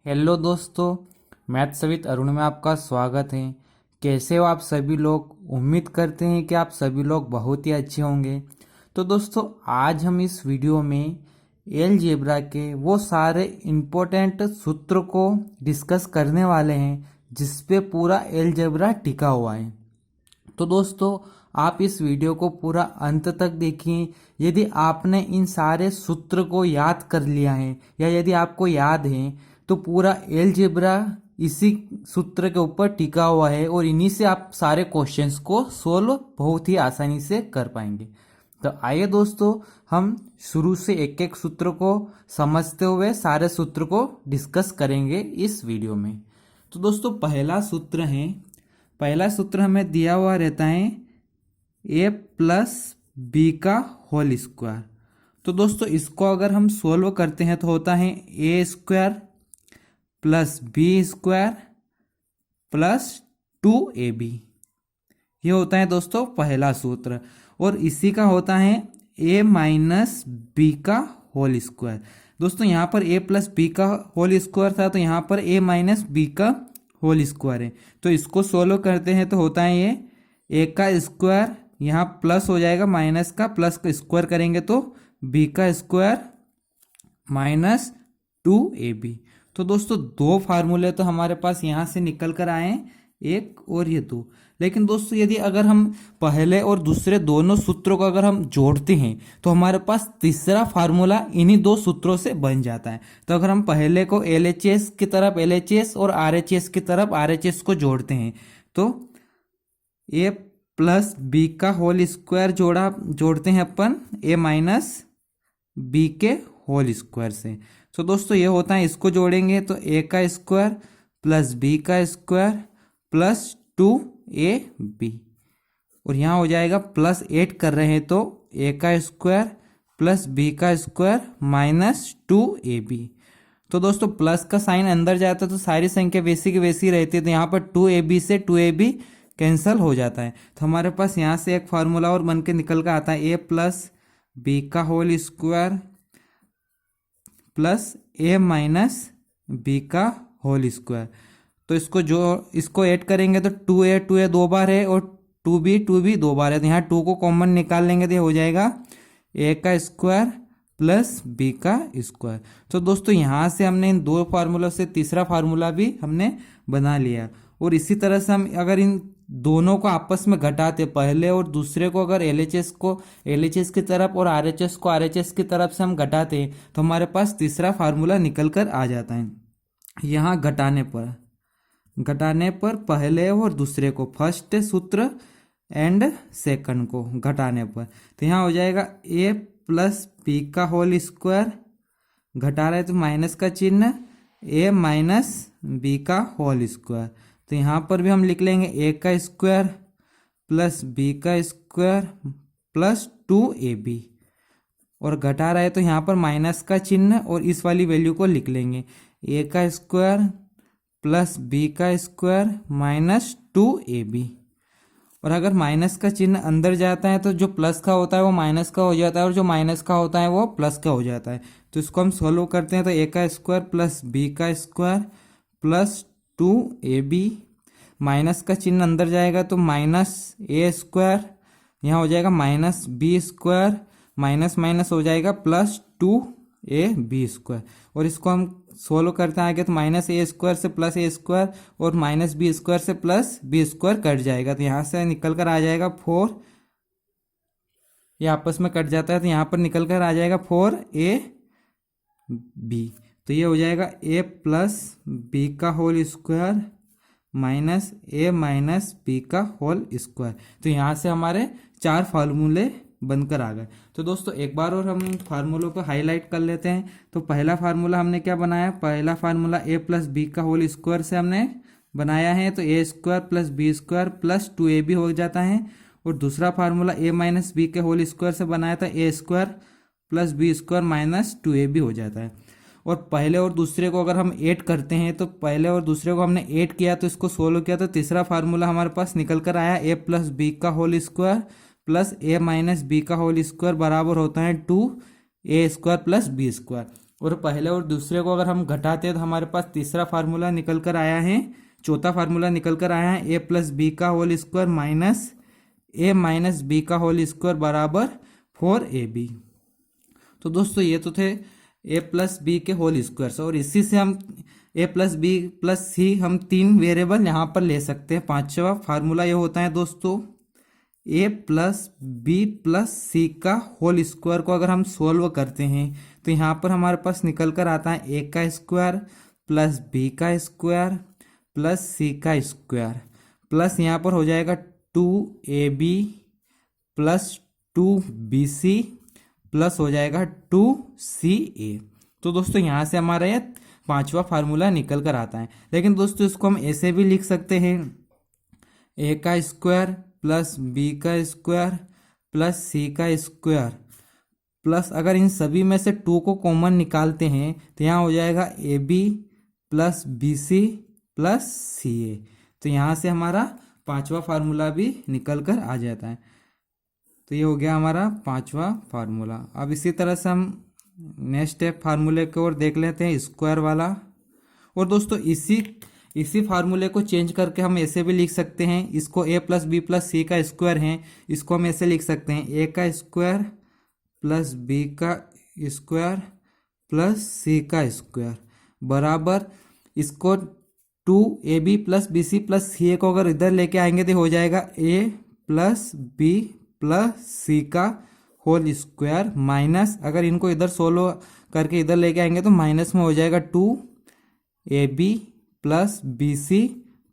Hello दोस्तों, maths with Arun में आपका स्वागत है। कैसे हो आप सभी लोग। उम्मीद करते हैं कि आप सभी लोग बहुत ही अच्छे होंगे। तो दोस्तों, आज हम इस वीडियो में अलजेब्रा के वो सारे इम्पोर्टेंट सूत्र को डिस्कस करने वाले हैं जिस पे पूरा अलजेब्रा टिका हुआ है। तो दोस्तों, आप इस वीडियो को पूरा अंत तक देखिए। यदि आपने इन सारे सूत्र को याद कर लिया है या यदि आपको याद है तो पूरा अलजेब्रा इसी सूत्र के ऊपर टिका हुआ है और इन्हीं से आप सारे क्वेश्चंस को सोल्व बहुत ही आसानी से कर पाएंगे। तो आइए दोस्तों, हम शुरू से एक एक सूत्र को समझते हुए सारे सूत्र को डिस्कस करेंगे इस वीडियो में। तो दोस्तों, पहला सूत्र हमें दिया हुआ रहता है a प्लस बी का होल स्क्वायर। तो दोस्तों, इसको अगर हम सोल्व करते हैं तो होता है a square plus B square plus 2ab। ये होता है दोस्तों पहला सूत्र, और इसी का होता है a माइनस बी का होल स्क्वायर। दोस्तों, यहाँ पर a प्लस बी का होल स्क्वायर था तो यहाँ पर a माइनस बी का होल स्क्वायर है। तो इसको सोल्व करते हैं तो होता है ये a का स्क्वायर, यहाँ प्लस हो जाएगा, माइनस का प्लस का स्क्वायर करेंगे तो b का स्क्वायर माइनस 2ab। तो दोस्तों, दो फार्मूले तो हमारे पास यहाँ से निकल कर आए, एक और ये दो। लेकिन दोस्तों, यदि अगर हम पहले और दूसरे दोनों सूत्रों को अगर हम जोड़ते हैं तो हमारे पास तीसरा फार्मूला इन्हीं दो सूत्रों से बन जाता है। तो अगर हम पहले को LHS की तरफ LHS और RHS की तरफ RHS को जोड़ते हैं तो a प्लस बी का होल स्क्वायर जोड़ते हैं अपन a माइनस बी के होल स्क्वायर से। तो दोस्तों, ये होता है, इसको जोड़ेंगे तो a का स्क्वायर प्लस b का स्क्वायर प्लस 2ab, और यहाँ हो जाएगा प्लस 8 कर रहे हैं तो a का स्क्वायर प्लस b का स्क्वायर माइनस 2ab। तो दोस्तों, प्लस का साइन अंदर जाता है तो सारी संख्या वैसी की वैसी रहती है, तो यहाँ पर 2ab से 2ab कैंसल हो जाता है। तो हमारे पास यहाँ से एक फार्मूला और बन के निकल कर आता है a प्लस बी का whole square plus a minus B का होल स्क्वायर। तो इसको ऐड करेंगे तो 2a दो बार है और 2b दो बार है, तो यहाँ 2 को कॉमन निकाल लेंगे तो ये हो जाएगा a का स्क्वायर प्लस b का स्क्वायर। तो दोस्तों, यहाँ से हमने इन दो फार्मूलों से तीसरा फार्मूला भी हमने बना लिया। और इसी तरह से हम अगर इन दोनों को आपस में घटाते, पहले और दूसरे को अगर LHS की तरफ और RHS को RHS की तरफ से हम घटाते तो हमारे पास तीसरा फार्मूला निकल कर आ जाता है। यहाँ घटाने पर पहले और दूसरे को, फर्स्ट सूत्र एंड सेकंड को घटाने पर, तो यहाँ हो जाएगा a प्लस बी का होल स्क्वायर, घटा रहे तो माइनस का चिन्ह, a माइनस बी का होल स्क्वायर। तो यहाँ पर भी हम लिख लेंगे a का स्क्वायर प्लस b का स्क्वायर प्लस 2ab, और घटा रहे तो यहाँ पर माइनस का चिन्ह और इस वाली वैल्यू को लिख लेंगे a का स्क्वायर प्लस b का स्क्वायर माइनस 2ab। और अगर माइनस का चिन्ह अंदर जाता है तो जो प्लस का होता है वो माइनस का हो जाता है और जो माइनस का होता है वो प्लस का हो जाता है। तो इसको हम सोल्व करते हैं तो a का स्क्वायर प्लस b का स्क्वायर प्लस 2ab, माइनस का चिन्ह अंदर जाएगा तो माइनस a स्क्वायर, यहाँ हो जाएगा minus b square, minus minus हो जाएगा प्लस 2ab स्क्वायर। और इसको हम सोल्व करते हैं आगे तो माइनस a स्क्वायर से प्लस a स्क्वायर और माइनस b स्क्वायर से प्लस b स्क्वायर कट जाएगा, तो यहाँ से निकल कर आ जाएगा 4, ये आपस में कट जाता है तो यहाँ पर निकल कर आ जाएगा 4ab। तो ये हो जाएगा a प्लस बी का whole square minus a minus B का होल स्क्वायर। तो यहाँ से हमारे 4 फार्मूले बनकर आ गए। तो दोस्तों, एक बार और हम इन फार्मूलों को हाईलाइट कर लेते हैं। तो पहला फार्मूला हमने क्या बनाया, पहला फार्मूला a प्लस बी का होल स्क्वायर से हमने बनाया है, तो a square plus B square plus 2ab हो जाता है। और दूसरा फार्मूला a माइनस बी के होल स्क्वायर से बनाया था, a square plus B square minus 2ab हो जाता है। और पहले और दूसरे को अगर हम ऐड करते हैं तो पहले और दूसरे को हमने ऐड किया तो इसको सोल्व किया तो तीसरा फार्मूला हमारे पास निकल कर आया a प्लस बी का whole square plus a minus B का होल स्क्वायर बराबर होता है 2a square plus B square. और पहले और दूसरे को अगर हम घटाते हैं तो हमारे पास तीसरा फार्मूला निकल कर आया है, चौथा फार्मूला निकल कर आया है, ए प्लस बी का होल स्क्वायर माइनस ए माइनस बी का होल स्क्वायर बराबर 4ab। तो दोस्तों ये तो थे ए प्लस बी के होल स्क्वायर, और इसी से हम ए प्लस बी प्लस सी हम तीन वेरिएबल यहाँ पर ले सकते हैं। पांचवा फार्मूला ये होता है दोस्तों, ए प्लस बी प्लस सी का होल स्क्वायर को अगर हम सोल्व करते हैं तो यहाँ पर हमारे पास निकल कर आता है ए का स्क्वायर प्लस बी का स्क्वायर प्लस सी का स्क्वायर प्लस यहाँ पर हो जाएगा 2ab प्लस 2bc प्लस हो जाएगा 2ca। तो दोस्तों यहाँ से हमारा ये पांचवा फार्मूला निकल कर आता है। लेकिन दोस्तों इसको हम ऐसे भी लिख सकते हैं, ए का स्क्वायर प्लस बी का स्क्वायर प्लस सी का स्क्वायर प्लस अगर इन सभी में से 2 को कॉमन निकालते हैं तो यहाँ हो जाएगा a b plus b c plus c a. तो यहाँ से हमारा पांचवा फार्मूला भी निकल कर आ जाता है। तो ये हो गया हमारा पांचवा फार्मूला। अब इसी तरह से हम नेक्स्ट फार्मूले की ओर देख लेते हैं, स्क्वायर वाला। और दोस्तों इसी फार्मूले को चेंज करके हम ऐसे भी लिख सकते हैं, इसको ए प्लस बी प्लस सी का स्क्वायर है, इसको हम ऐसे लिख सकते हैं ए का स्क्वायर प्लस बी का स्क्वायर प्लस सी का स्क्वायर बराबर इसको 2ab plus b c plus c a को अगर इधर लेके आएंगे तो हो जाएगा ए प्लस बी प्लस सी का होल स्क्वायर माइनस अगर इनको इधर सोल्व करके इधर लेके आएंगे तो माइनस में हो जाएगा 2ab plus b c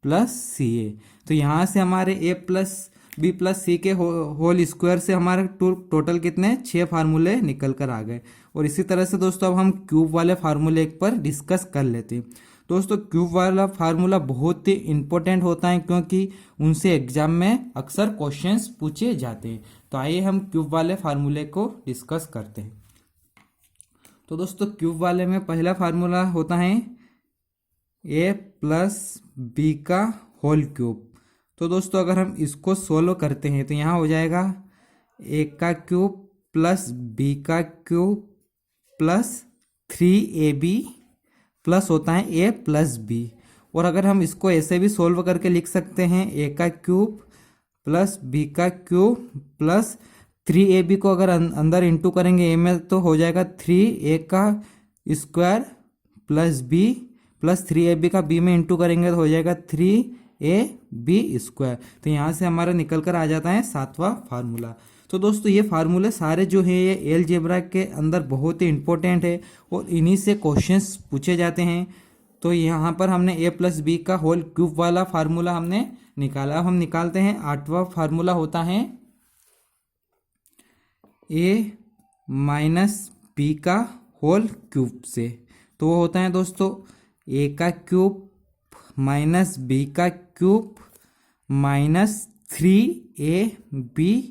plus c a. तो यहाँ से हमारे a plus b plus c के होल स्क्वायर से हमारे टोटल कितने 6 फार्मूले निकल कर आ गए। और इसी तरह से दोस्तों अब हम क्यूब वाले फार्मूले पर डिस्कस कर लेते हैं। दोस्तों क्यूब वाला फार्मूला बहुत ही इंपॉर्टेंट होता है क्योंकि उनसे एग्जाम में अक्सर क्वेश्चंस पूछे जाते हैं। तो आइए हम क्यूब वाले फार्मूले को डिस्कस करते हैं। तो दोस्तों क्यूब वाले में पहला फार्मूला होता है ए प्लस बी का होल क्यूब। तो दोस्तों अगर हम इसको सोल्व करते हैं तो यहाँ हो जाएगा ए का क्यूब प्लस बी का क्यूब प्लस 3ab प्लस होता है ए प्लस बी। और अगर हम इसको ऐसे भी सोल्व करके लिख सकते हैं ए का क्यूब प्लस बी का क्यूब प्लस 3ab को अगर अंदर इंटू करेंगे ए में तो हो जाएगा 3a का square plus b plus 3ab का बी में इंटू करेंगे तो हो जाएगा 3ab स्क्वायर। तो यहाँ से हमारा निकल कर आ जाता है सातवां फार्मूला। तो दोस्तों ये फार्मूले सारे जो है ये एलजेब्रा के अंदर बहुत ही इंपॉर्टेंट है और इन्हीं से क्वेश्चंस पूछे जाते हैं। तो यहाँ पर हमने ए प्लस बी का होल क्यूब वाला फार्मूला हमने निकाला। अब हम निकालते हैं आठवां फार्मूला होता है ए माइनस बी का होल क्यूब से। तो वो होता है दोस्तों ए का क्यूब माइनस बी का क्यूब माइनस 3ab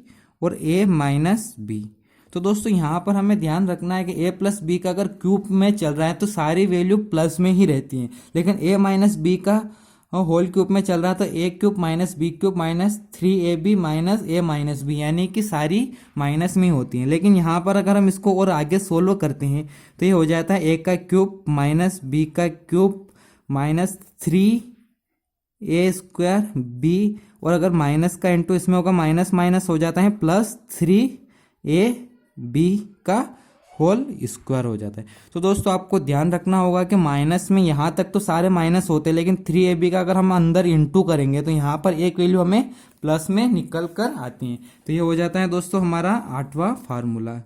और a माइनस बी। तो दोस्तों यहाँ पर हमें ध्यान रखना है कि a प्लस बी का अगर क्यूब में चल रहा है तो सारी वैल्यू प्लस में ही रहती हैं, लेकिन a माइनस बी का होल क्यूब में चल रहा है तो a cube minus B cube minus 3ab minus a minus B, यानी कि सारी माइनस में ही होती हैं। लेकिन यहाँ पर अगर हम इसको और आगे सोल्व करते हैं तो ये हो जाता है a का क्यूब माइनस बी का cube minus 3a square B, और अगर माइनस का इंटू इसमें होगा माइनस माइनस हो जाता है प्लस 3ab का होल स्क्वायर हो जाता है। तो दोस्तों आपको ध्यान रखना होगा कि माइनस में यहाँ तक तो सारे माइनस होते हैं, लेकिन 3ab का अगर हम अंदर इंटू करेंगे तो यहाँ पर एक वैल्यू हमें प्लस में निकल कर आती है। तो ये हो जाता है दोस्तों हमारा आठवां फार्मूला।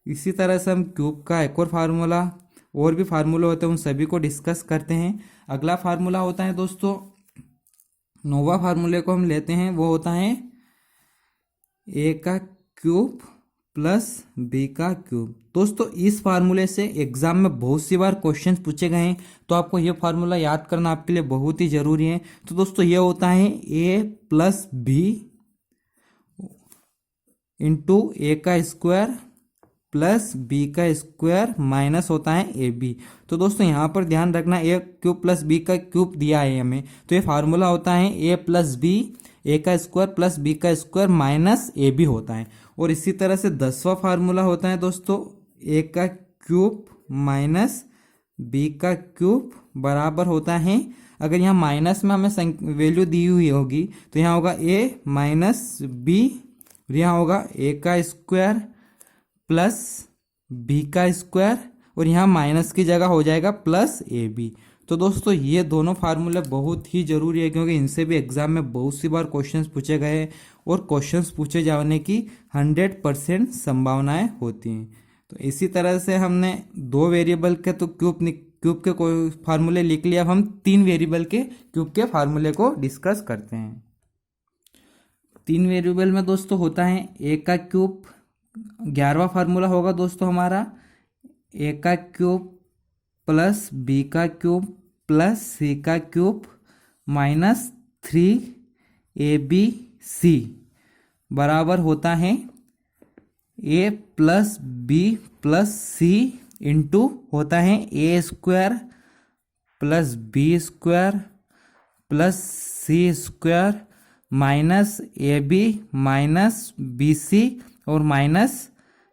इसी तरह से हम क्यूब का एक और फार्मूला, और भी फार्मूला होते हैं उन सभी को डिस्कस करते हैं। अगला फार्मूला होता है दोस्तों, नौवां फार्मूले को हम लेते हैं, वो होता है ए का क्यूब प्लस बी का क्यूब। दोस्तों इस फार्मूले से एग्जाम में बहुत सी बार क्वेश्चन पूछे गए हैं, तो आपको ये फार्मूला याद करना आपके लिए बहुत ही जरूरी है। तो दोस्तों ये होता है ए प्लस बी इंटू ए का स्क्वायर प्लस बी का स्क्वायर माइनस होता है ए बी। तो दोस्तों यहाँ पर ध्यान रखना ए क्यूब प्लस बी का क्यूब दिया है हमें, तो ये फार्मूला होता है ए प्लस बी ए का स्क्वायर प्लस बी का स्क्वायर माइनस ए बी होता है। और इसी तरह से 10वां फार्मूला होता है दोस्तों ए का क्यूब माइनस बी का क्यूब बराबर होता है, अगर यहाँ माइनस में हमें वैल्यू दी हुई होगी तो यहाँ होगा ए माइनस बी, और यहाँ होगा ए का स्क्वायर प्लस बी का स्क्वायर, और यहाँ माइनस की जगह हो जाएगा प्लस ए बी। तो दोस्तों ये दोनों फार्मूले बहुत ही जरूरी है, क्योंकि इनसे भी एग्जाम में बहुत सी बार क्वेश्चंस पूछे गए हैं और क्वेश्चंस पूछे जाने की 100% संभावनाएं होती हैं। तो इसी तरह से हमने 2 वेरिएबल के तो क्यूब के कोई फार्मूले लिख लिया। अब हम 3 वेरिएबल के क्यूब के फार्मूले को डिस्कस करते हैं। 3 वेरिएबल में दोस्तों होता है ए का क्यूब, 11वां फार्मूला होगा दोस्तों हमारा ए का क्यूब प्लस बी का क्यूब प्लस सी का क्यूब माइनस 3abc बराबर होता है a plus b plus c into होता है a square plus B square plus C square minus A B minus B C और माइनस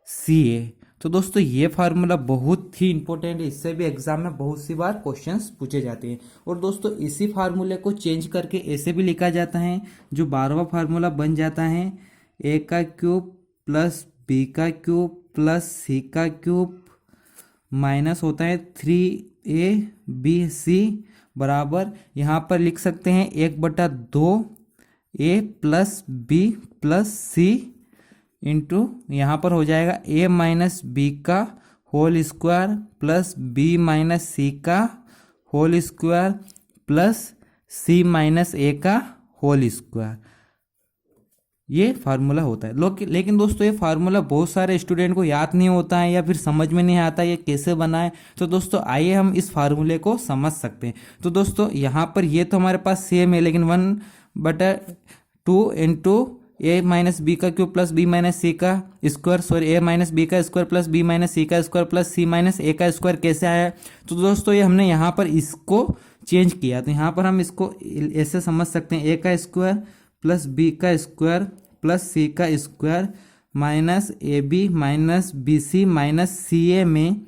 सी ए। तो दोस्तों ये फार्मूला बहुत ही इंपॉर्टेंट है, इससे भी एग्जाम में बहुत सी बार क्वेश्चंस पूछे जाते हैं। और दोस्तों इसी फार्मूले को चेंज करके ऐसे भी लिखा जाता है, जो 12वां फार्मूला बन जाता है ए का क्यूब प्लस बी का क्यूब प्लस सी का क्यूब माइनस होता है 3abc बराबर, यहाँ पर लिख सकते हैं 1/2 a plus b plus c into यहाँ पर हो जाएगा ए माइनस बी का whole square plus b minus c का whole square plus c minus a का होल स्क्वायर। ये फार्मूला होता है। लेकिन दोस्तों ये फार्मूला बहुत सारे स्टूडेंट को याद नहीं होता है या फिर समझ में नहीं आता ये कैसे बना है। तो दोस्तों आइए हम इस फार्मूले को समझ सकते हैं। तो दोस्तों यहाँ पर ये तो हमारे पास सेम है, लेकिन 1/2 इंटू ए माइनस बी का cube plus b minus c का स्क्वायर, सॉरी ए माइनस बी का square plus b minus c का square plus c minus a का स्क्वायर कैसे आया। तो दोस्तों ये हमने यहाँ पर इसको चेंज किया, तो यहाँ पर हम इसको ऐसे समझ सकते हैं ए का स्क्वायर प्लस बी का स्क्वायर प्लस सी का square minus A B minus B c minus c a में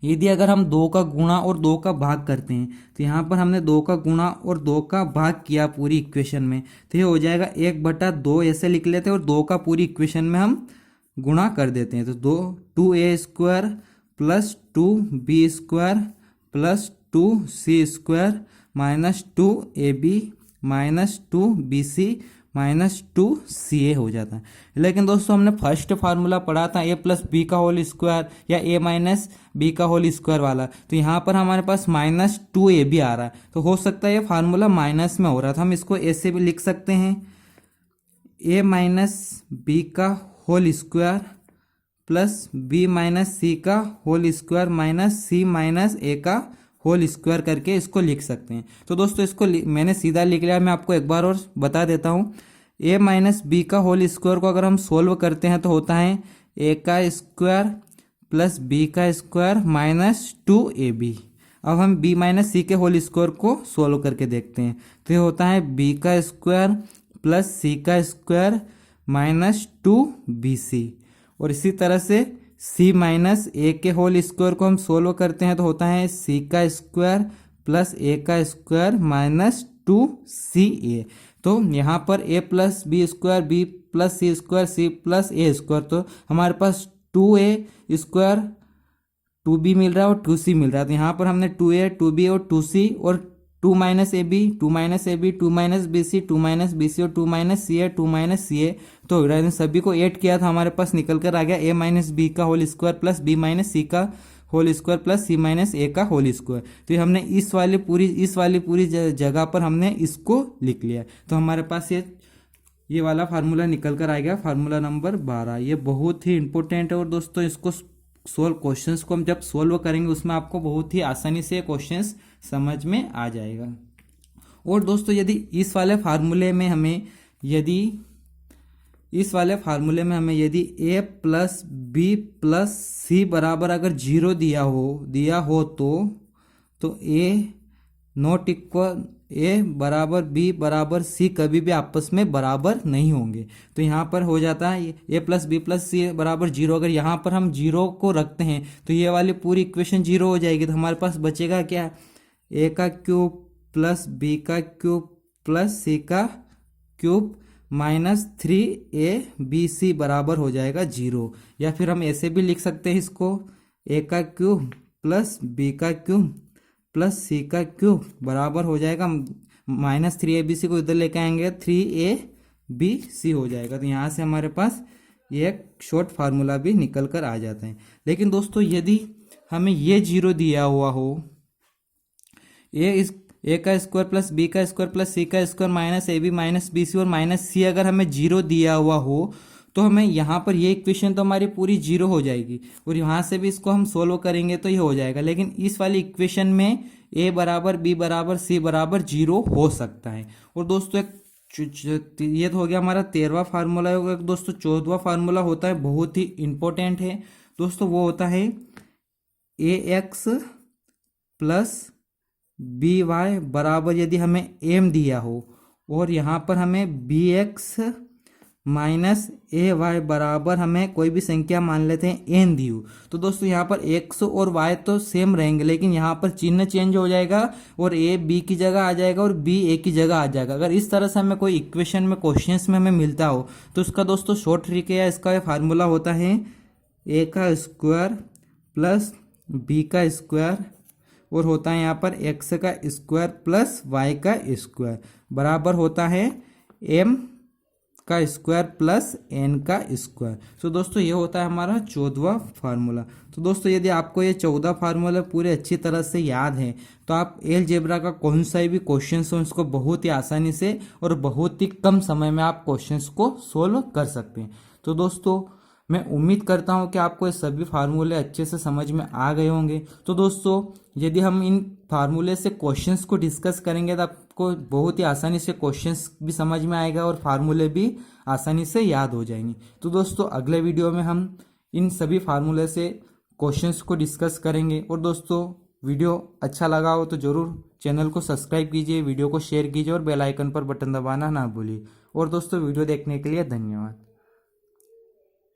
यदि अगर हम 2 का गुणा और 2 का भाग करते हैं, तो यहाँ पर हमने 2 का गुणा और 2 का भाग किया पूरी इक्वेशन में, तो ये हो जाएगा 1/2 ऐसे लिख लेते हैं और 2 का पूरी इक्वेशन में हम गुणा कर देते हैं। तो 2a square plus 2b square plus 2c square minus 2ab minus 2bc minus 2ca हो जाता है। लेकिन दोस्तों हमने फर्स्ट फार्मूला पढ़ा था a प्लस बी का होल स्क्वायर या a माइनस बी का होल स्क्वायर वाला, तो यहाँ पर हमारे पास माइनस 2ab आ रहा है, तो हो सकता है ये फार्मूला माइनस में हो रहा था। हम इसको ऐसे भी लिख सकते हैं a माइनस बी का whole square plus b minus c का whole square minus c minus a का होल स्क्वायर करके इसको लिख सकते हैं। तो दोस्तों इसको मैंने सीधा लिख लिया, मैं आपको एक बार और बता देता हूँ। a माइनस बी का होल स्क्वायर को अगर हम सोल्व करते हैं तो होता है a का स्क्वायर प्लस b का स्क्वायर माइनस 2ab। अब हम b माइनस सी के होल स्क्वायर को सोल्व करके देखते हैं, तो ये होता है b का स्क्वायर प्लस c का स्क्वायर माइनस 2bc। और इसी तरह से c माइनस ए के होल स्क्वायर को हम सोल्व करते हैं तो होता है c का स्क्वायर प्लस a का स्क्वायर माइनस 2ca। तो यहाँ पर a plus B square B plus C square C plus A square, तो हमारे पास 2a स्क्वायर 2b मिल रहा है और 2c मिल रहा है। तो यहाँ पर हमने 2a 2b और 2c और 2 माइनस ए बी 2 माइनस ए B 2 minus B C 2 minus B C और 2 minus c A 2 minus c a, तो इन सभी को ऐड किया था, हमारे पास निकल कर आ गया a माइनस बी का whole square plus b minus c का whole square plus c minus a का होल स्क्वायर। तो हमने इस वाली पूरी जगह पर हमने इसको लिख लिया, तो हमारे पास ये वाला फार्मूला निकल कर आ गया, फार्मूला नंबर 12। ये बहुत ही इंपॉर्टेंट है और दोस्तों इसको क्वेश्चंस को हम जब सोल्व करेंगे उसमें आपको बहुत ही आसानी से क्वेश्चंस समझ में आ जाएगा। और दोस्तों यदि इस वाले फार्मूले में हमें यदि a प्लस बी प्लस सी बराबर अगर 0 दिया हो तो a नॉट इक्वल ए बराबर बी बराबर सी कभी भी आपस में बराबर नहीं होंगे। तो यहाँ पर हो जाता है ए प्लस बी प्लस सी बराबर जीरो। अगर यहाँ पर हम जीरो को रखते हैं तो ये वाली पूरी इक्वेशन जीरो हो जाएगी। तो हमारे पास बचेगा क्या, ए का क्यूब प्लस बी का क्यूब प्लस सी का क्यूब माइनस 3ab बराबर हो जाएगा जीरो। या फिर हम ऐसे भी लिख सकते हैं इसको, ए का क्यूब प्लस बी का क्यूब प्लस सी का क्यूब बराबर हो जाएगा माइनस 3abc को इधर लेके आएंगे 3abc हो जाएगा। तो यहाँ से हमारे पास ये एक शॉर्ट फार्मूला भी निकल कर आ जाता है। लेकिन दोस्तों यदि हमें ये जीरो दिया हुआ हो, ए का स्क्वायर प्लस बी का स्क्वायर प्लस सी का square minus A B minus B C और माइनस सी अगर हमें जीरो दिया हुआ हो तो हमें यहाँ पर ये इक्वेशन तो हमारी पूरी जीरो हो जाएगी और यहाँ से भी इसको हम सोल्व करेंगे तो ये हो जाएगा। लेकिन इस वाली इक्वेशन में ए बराबर बी बराबर सी बराबर जीरो हो सकता है। और दोस्तों ये तो हो गया हमारा 13वां फार्मूला। होगा दोस्तों 14वां फार्मूला होता है, बहुत ही इंपॉर्टेंट है दोस्तों। वो होता है ए एक्स प्लस बी वाई बराबर यदि हमें एम दिया हो और यहाँ पर हमें बी एक्स माइनस ए वाई बराबर हमें कोई भी संख्या मान लेते हैं एन दी हो। तो दोस्तों यहाँ पर एक्स और वाई तो सेम रहेंगे लेकिन यहाँ पर चिन्ह चेंज हो जाएगा और ए बी की जगह आ जाएगा और बी ए की जगह आ जाएगा। अगर इस तरह से हमें कोई इक्वेशन में क्वेश्चंस में हमें मिलता हो तो उसका दोस्तों शॉर्ट ट्रिक है, इसका फार्मूला होता है ए का स्क्वायर प्लस बी का स्क्वायर और होता है यहाँ पर एक्स का स्क्वायर प्लस वाई का स्क्वायर बराबर होता है एम का स्क्वायर प्लस एन का स्क्वायर। तो दोस्तों ये होता है हमारा 14वां फार्मूला। तो दोस्तों यदि आपको ये 14 फार्मूला पूरे अच्छी तरह से याद है तो आप अलजेब्रा का कौन सा भी क्वेश्चन हो उसको बहुत ही आसानी से और बहुत ही कम समय में आप क्वेश्चंस को सोल्व कर सकते हैं। तो दोस्तों मैं उम्मीद करता हूं कि आपको ये सभी फार्मूले अच्छे से समझ में आ गए होंगे। तो दोस्तों यदि हम इन फार्मूले से क्वेश्चंस को डिस्कस करेंगे तो आपको बहुत ही आसानी से क्वेश्चंस भी समझ में आएगा और फार्मूले भी आसानी से याद हो जाएंगे। तो दोस्तों अगले वीडियो में हम इन सभी फार्मूले से क्वेश्चंस को डिस्कस करेंगे। और दोस्तों वीडियो अच्छा लगा हो तो ज़रूर चैनल को सब्सक्राइब कीजिए, वीडियो को शेयर कीजिए और बेल आइकन पर बटन दबाना ना भूलिए। और दोस्तों वीडियो देखने के लिए धन्यवाद।